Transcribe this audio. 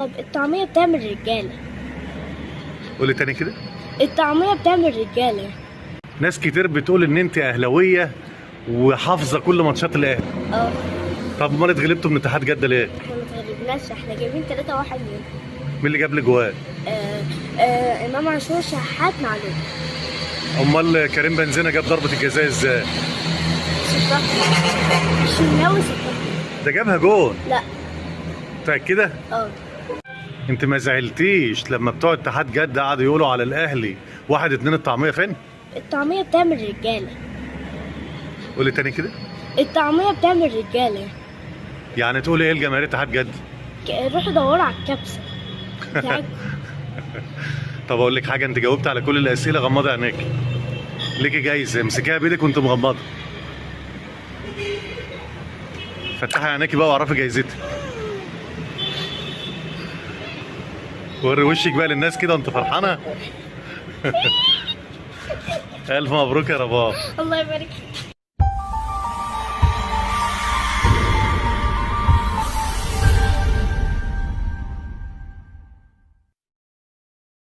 طب الطعمية بتعمل رجالة. قولي تاني كده. الطعمية بتعمل رجالة. ناس كتير بتقول ان انت اهلاويه وحافظه كل ماتشات الاهلي. اه. طب امال اتغلبتوا من اتحاد جده ليه؟ احنا ما اتغلبناش، احنا جايبين 3-1 منهم. مين اللي جاب لي جوال؟ امام عاشور شحات معلول. امال كريم بنزيما جاب ضربه الجزاء ازاي؟ ستة. الشناوي 6. ده جابها جول. لا. متأكدة؟ اه. انت ما زعلتيش لما بتوع اتحاد جده قعدوا يقولوا على الاهلي 1-2 الطعميه فين؟ الطعمية بتعمل رجالة. قولي تاني كده. الطعمية بتعمل رجالة. يعني تقولي ايه لجماهير اتحاد جده؟ روحوا دوروا على الكبسة بتاعتكم. طب اقول لك حاجه، انت جاوبت على كل الاسئله، غمضي عينيك. ليكي جايزه، امسكيها بايدك وانت مغمضه. فتحي عينيكي بقى واعرفي جايزتك. وري وشك بقى للناس كده وانت فرحانه. الف مبروك يا رباب. الله يبارك فيك.